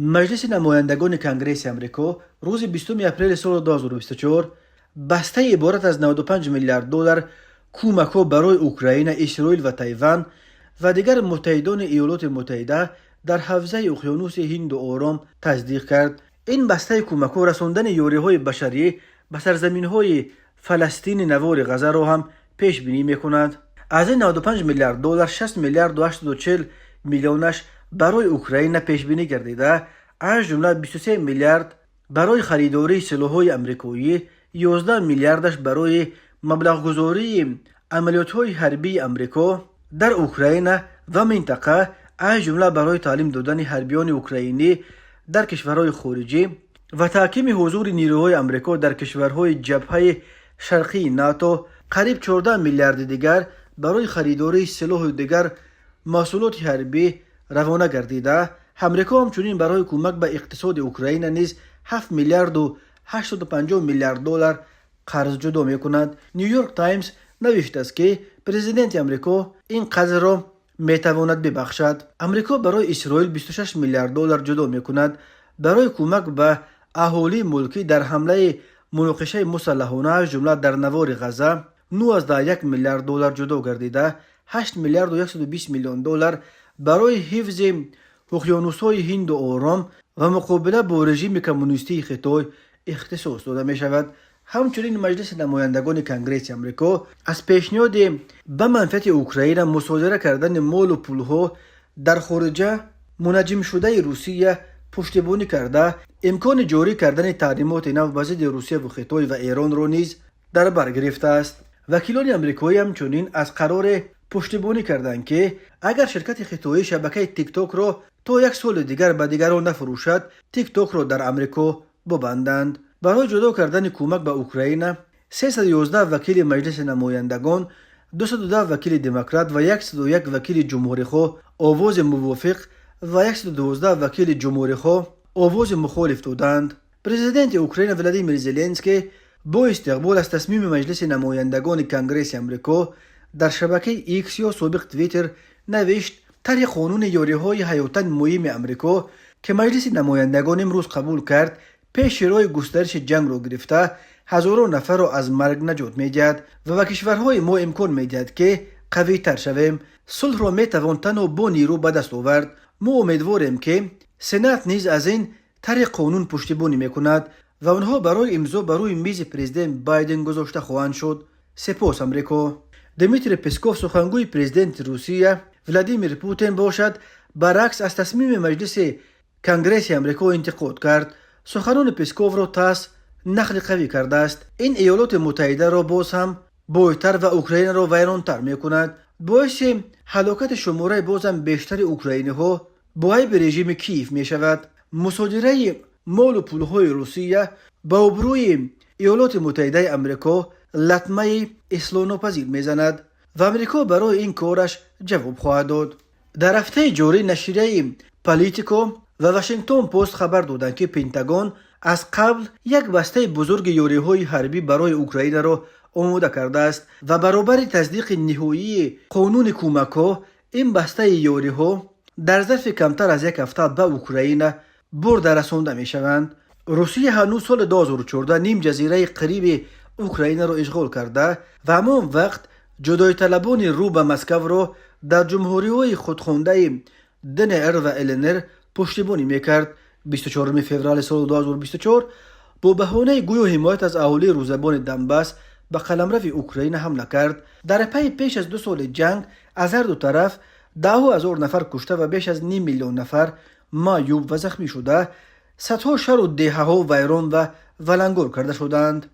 مجلس نمایندگان کنگره امریکا روز 20 اپریل سال 2024 بسته عبارت از 95 میلیارد دلار کمک برای اوکراین، اسرائیل و تایوان و دیگر متحدان ایالات متحده در حوزه اقیانوس هند و آرام تصدیق کرد. این بسته کمک رساندن یاریهای بشری به سرزمین‌های فلسطین نوار غزه را هم پیش بینی می‌کند. از این 95 میلیارد دلار 60 میلیارد و 840 میلیونش برای اوکراین پیش بینی گردیده، از جمله 23 میلیارد برای خریداری سلاح‌های آمریکایی، 11 میلیاردش برای مبلغ گذاری عملیات‌های حربی آمریکا در اوکراین و منطقه، از جمله برای تعلیم دادن حربیان اوکراینی در کشورهای خارجی و تحکیم حضور نیروهای آمریکا در کشورهای جبهه شرقی ناتو. قریب 14 میلیارد دیگر برای خریداری سلاح و دیگر محصولات حربی روانه گردیده. آمریکا همچنین برای کمک به اقتصاد اوکراین نیز 7 میلیارد و 850 میلیارد دلار قرض جدا میکند. نیویورک تایمز نوشته است که پرزیدنت آمریکا این قرض را میتواند ببخشد. آمریکا برای اسرائیل 26 میلیارد دلار جدا میکند برای کمک به اهالی ملکی در حمله مناقشه مسلحانه، از جمله در نوار غزه. 19 میلیارد دلار جدا گردیده. 8 میلیارد و 120 میلیون دلار برای حفظ اقیانوس‌های هند و آرام و مقابله با رژیم کمونیستی خطای اختصاص داده می شود. همچنین مجلس نمایندگان کنگره امریکا از پیشنهاد به منفعت اوکراین مصادره کردن مال و پولها در خارجه منجم شده روسیه پشتیبانی کرده، امکان جاری کردن تحریمات نو به ضد روسیه و خطای و ایران را نیز در بر گرفته است. وکیلان آمریکایی همچنین از قرار پشتیبانی کردند که اگر شرکت خطایی شبکه تیک تاک را تا 1 سال دیگر به دیگران نفروشد، تیک تاک را در آمریکا ببندند. برای جدا کردن کمک به اوکراین 311 وکیل مجلس نمایندگان، 210 وکیل دموکرات و 101 وکیل جمهوری‌خواه آواز موافق و 112 وکیل جمهوری‌خواه آواز مخالف دادند. پرزیدنت اوکراین ولادیمیر زلنسکی با استقبال از تصمیم مجلس نمایندگان کنگره امریکا در شبکه ایکس یا سابق توییتر نوشت: طرح قانون یاریهای حیاتاً مهم امریکا که مجلس نمایندگان امروز قبول کرد، پیش روی گسترش جنگ را گرفته هزاران نفر را از مرگ نجات می‌دهد و به کشورهای ما امکان می‌دهد که قوی تر شویم. صلح را می‌توان تنها با نیرو به دست آورد. ما امیدواریم که سنات نیز از این طرح قانون پشتیبانی می‌کند و آنها برای امضا بر میز پرزیدنت بایدن گذاشته خواهند شد. سپاس آمریکا. دمیتری پسکوف سخنگوی پرزیدنت روسیه ولادیمیر پوتین باشد برعکس از تصمیم مجلس کنگره امریکا انتقاد کرد. سخنان پسکوف را تاس نقل قوی کرده است. این ایالات متحده را باز هم بایدتر و اوکراین را ویرانتر میکند. باعث هلاکت شماره باز هم بیشتر اوکراینی ها با عیب رژیم کیف می شود. مصادره مال و پولهای روسیه با ابروی ایالات متحده امریکا لطمه اصلاح ناپذیر میزند و امریکا برای این کارش جواب خواهد داد. در هفته جاری نشریه پالیتیکو و واشنگتن پست خبر دادند که پنتاگون از قبل یک بسته بزرگ یاریهای حربی برای اوکراین را آماده کرده است و برابر تصدیق نهایی قانون کمک‌ها این بسته یاریها در ظرف کمتر از 1 هفته به اوکراین برده رسانده می شوند. روسیه هنوز سال 2014 نیم جزیره قریب اوکراین را اشغال کرده و همان وقت جدای طلبان رو به مسکو را در جمهوری‌های خودخوانده دنر و النر پشتیبانی میکرد. 24 فوریه سال 2024 با بهانه گویا حمایت از اهالی روزبان دنباس به قلمرو اوکراین حمله کرد. در پی پیش از 2 سال جنگ از هر دو طرف 10,000 نفر کشته و بیش از 9 میلیون نفر معیوب و زخمی شده، صدها شهر و دهه‌ها ویران و ولنگار کرده شدند.